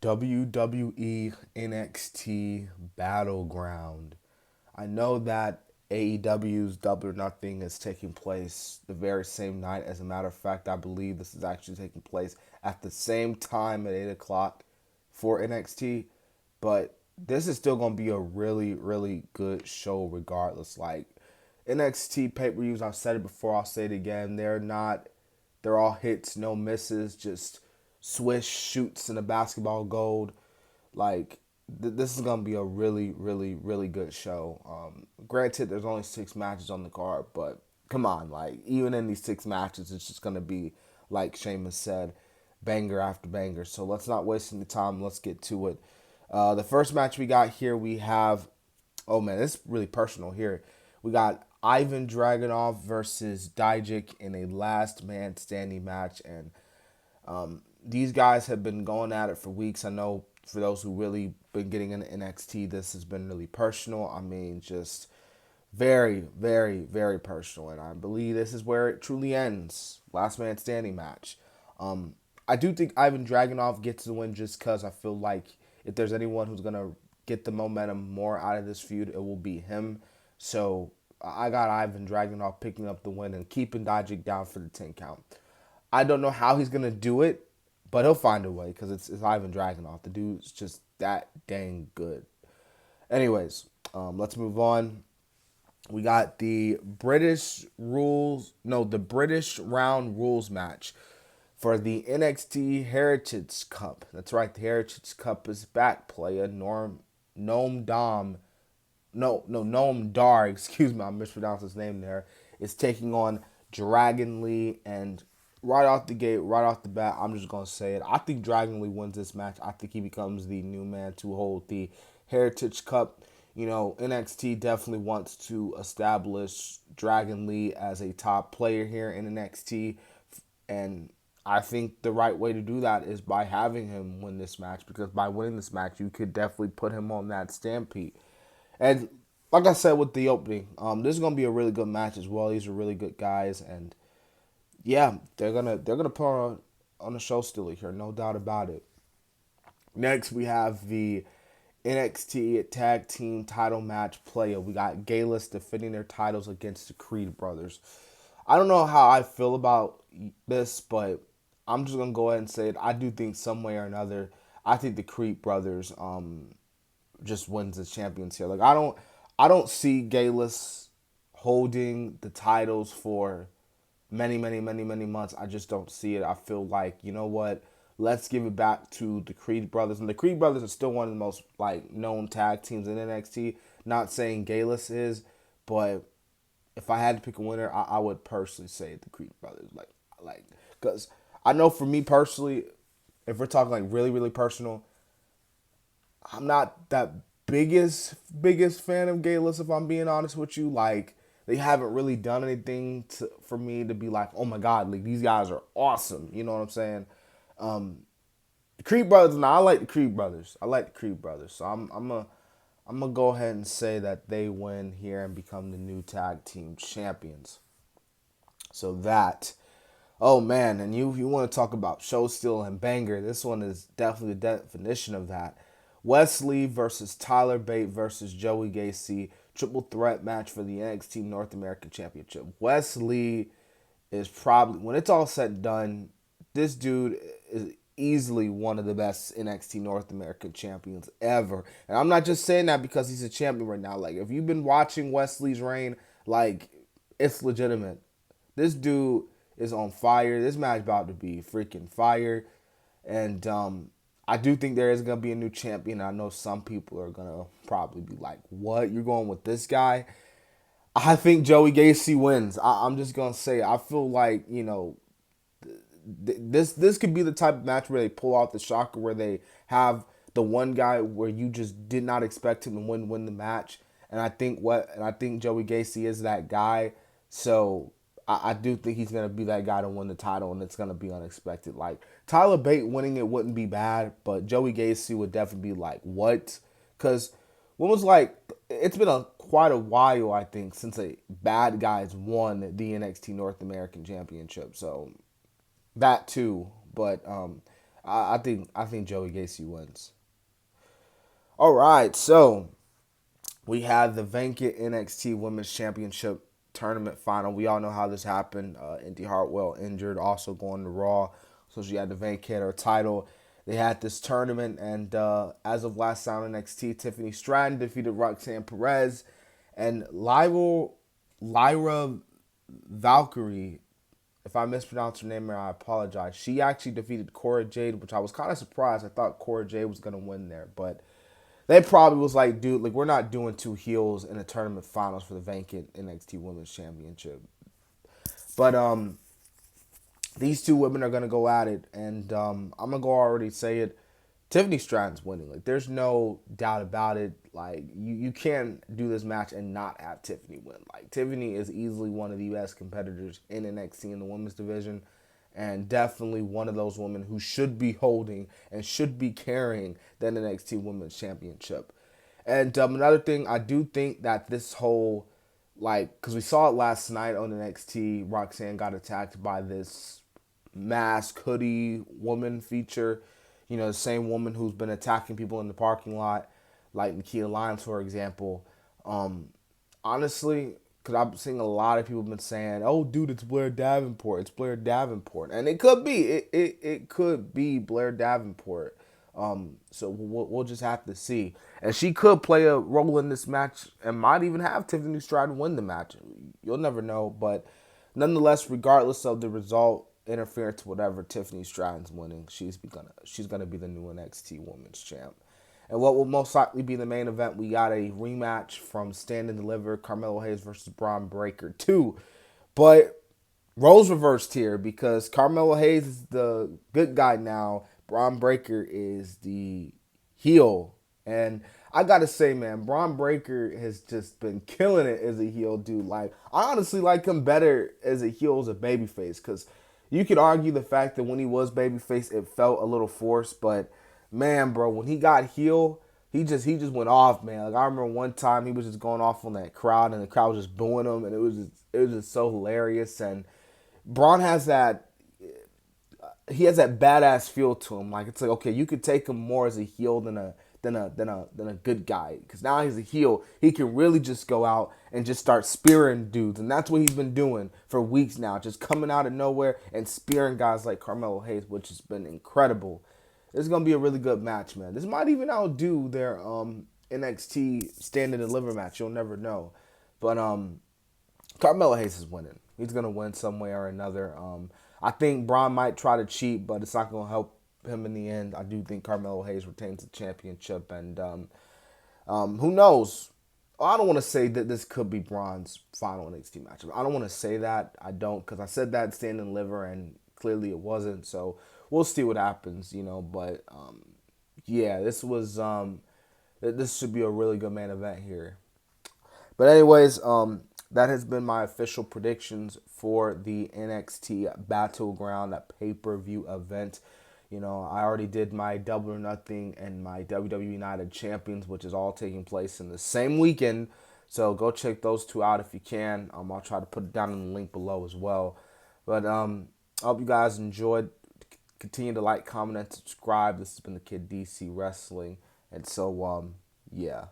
WWE NXT Battleground. I know that AEW's Double or Nothing is taking place the very same night. As a matter of fact, I believe this is actually taking place at the same time at 8 o'clock for NXT. But this is still going to be a really, really good show regardless. Like, NXT pay-per-views, I've said it before, I'll say it again. They're all hits, no misses, just swish shoots in the basketball gold. Like, this is gonna be a really, really, really good show. Granted, there's only 6 matches on the card, but come on, like even in these 6 matches, it's just gonna be like Sheamus said, banger after banger. So let's not waste any time. Let's get to it. The first match we got here, we have, oh man, it's really personal here. We got Ivan Dragunov versus Dijak in a last man standing match, and these guys have been going at it for weeks. I know for those who really been getting into NXT, this has been really personal. I mean, just very, very, very personal. And I believe this is where it truly ends. Last man standing match. I do think Ivan Dragunov gets the win just because I feel like if there's anyone who's going to get the momentum more out of this feud, it will be him. So I got Ivan Dragunov picking up the win and keeping Dijak down for the 10 count. I don't know how he's gonna do it, but he'll find a way because it's Ivan Dragunov. The dude's just that dang good. Anyways, let's move on. We got the the British round rules match for the NXT Heritage Cup. That's right, the Heritage Cup is back. Player Noam Dom, no Noam Dar. Excuse me, I mispronounced his name there. Is taking on Dragon Lee, and right off the gate, right off the bat, I'm just gonna say it. I think Dragon Lee wins this match. I think he becomes the new man to hold the Heritage Cup. You know, NXT definitely wants to establish Dragon Lee as a top player here in NXT, and I think the right way to do that is by having him win this match, because by winning this match, you could definitely put him on that stampede. And like I said with the opening, this is gonna be a really good match as well. These are really good guys, and yeah, they're gonna put on a show still here, no doubt about it. Next, we have the NXT Tag Team Title Match player. We got Gallus defending their titles against the Creed brothers. I don't know how I feel about this, but I'm just gonna go ahead and say it. I do think some way or another, I think the Creed brothers just wins as champions here. Like I don't see Gallus holding the titles for many, many, many, many months. I just don't see it. I feel like, you know what? Let's give it back to the Creed brothers. And the Creed brothers are still one of the most like known tag teams in NXT. Not saying Gallus is, but if I had to pick a winner, I would personally say the Creed brothers. Because I know for me personally, if we're talking like really, really personal, I'm not that biggest fan of Gallus, if I'm being honest with you. Like they haven't really done anything for me to be like, oh my god, like these guys are awesome. You know what I'm saying? The Creed brothers. Now I like the Creed brothers. I like the Creed brothers. So I'm gonna go ahead and say that they win here and become the new tag team champions. So that, oh man, and you want to talk about show steal and banger? This one is definitely the definition of that. Wesley versus Tyler Bate versus Joey Gacy, triple threat match for the NXT North American Championship. Wesley is probably, when it's all said and done, this dude is easily one of the best NXT North American champions ever. And I'm not just saying that because he's a champion right now. Like if you've been watching Wesley's reign, like it's legitimate. This dude is on fire. This match about to be freaking fire. And I do think there is gonna be a new champion. I know some people are gonna probably be like, "What? You're going with this guy?" I think Joey Gacy wins. I'm just gonna say I feel like this could be the type of match where they pull out the shocker, where they have the one guy where you just did not expect him to win the match, and I think Joey Gacy is that guy. So I do think he's gonna be that guy to win the title, and it's gonna be unexpected. Like Tyler Bate winning it wouldn't be bad, but Joey Gacy would definitely be like, what? Because when was like it's been quite a while, I think, since a bad guys won the NXT North American Championship. So that too. But I think Joey Gacy wins. All right, so we had the vacant NXT Women's Championship tournament final. We all know how this happened. Indy Hartwell injured, also going to Raw, so she had to vacate her title. They had this tournament, and as of last time on NXT, Tiffany Stratton defeated Roxanne Perez, and Lyra Valkyrie. If I mispronounce her name, I apologize. She actually defeated Cora Jade, which I was kind of surprised. I thought Cora Jade was gonna win there, but they probably was like, dude, like we're not doing two heels in the tournament finals for the vacant NXT Women's Championship. But these two women are gonna go at it, and I'm gonna go already say it. Tiffany Stratton's winning. Like there's no doubt about it. Like you can't do this match and not have Tiffany win. Like Tiffany is easily one of the best competitors in NXT in the women's division, and definitely one of those women who should be holding and should be carrying the NXT Women's Championship. And another thing, I do think that this whole, like, because we saw it last night on NXT, Roxanne got attacked by this mask hoodie woman feature. You know, the same woman who's been attacking people in the parking lot, like Nikia Lyons, for example. Honestly, because I'm seeing a lot of people been saying, "Oh, dude, it's Blair Davenport. It's Blair Davenport," and it could be. It could be Blair Davenport. So we'll just have to see. And she could play a role in this match and might even have Tiffany Stratton win the match. You'll never know. But nonetheless, regardless of the result, interference, whatever, Tiffany Stratton's winning. She's gonna be the new NXT Women's Champ. And what will most likely be the main event, we got a rematch from Stand and Deliver, Carmelo Hayes versus Bron Breakker 2. But roles reversed here because Carmelo Hayes is the good guy now. Bron Breakker is the heel. And I gotta say, man, Bron Breakker has just been killing it as a heel, dude. Like, I honestly like him better as a heel as a babyface, because you could argue the fact that when he was babyface, it felt a little forced, but man, bro, when he got heel, he just went off, man. Like I remember one time he was just going off on that crowd, and the crowd was just booing him, and it was just so hilarious. And Braun has that he has that badass feel to him. Like it's like, okay, you could take him more as a heel than a good guy, because now he's a heel. He can really just go out and just start spearing dudes, and that's what he's been doing for weeks now, just coming out of nowhere and spearing guys like Carmelo Hayes, which has been incredible. This is gonna be a really good match, man. This might even outdo their NXT Stand and Deliver match. You'll never know, but Carmelo Hayes is winning. He's gonna win some way or another. I think Braun might try to cheat, but it's not gonna help him in the end. I do think Carmelo Hayes retains the championship, and who knows? I don't want to say that this could be Braun's final NXT match. I don't want to say that. I don't, because I said that Stand and Deliver, and clearly it wasn't. So we'll see what happens, you know. But yeah, this should be a really good main event here. But anyways, that has been my official predictions for the NXT Battleground, that pay-per-view event. You know, I already did my Double or Nothing and my WWE United Champions, which is all taking place in the same weekend. So go check those two out if you can. I'll try to put it down in the link below as well. But I hope you guys enjoyed. Continue to like, comment, and subscribe. This has been the Kid DC Wrestling. And so, yeah.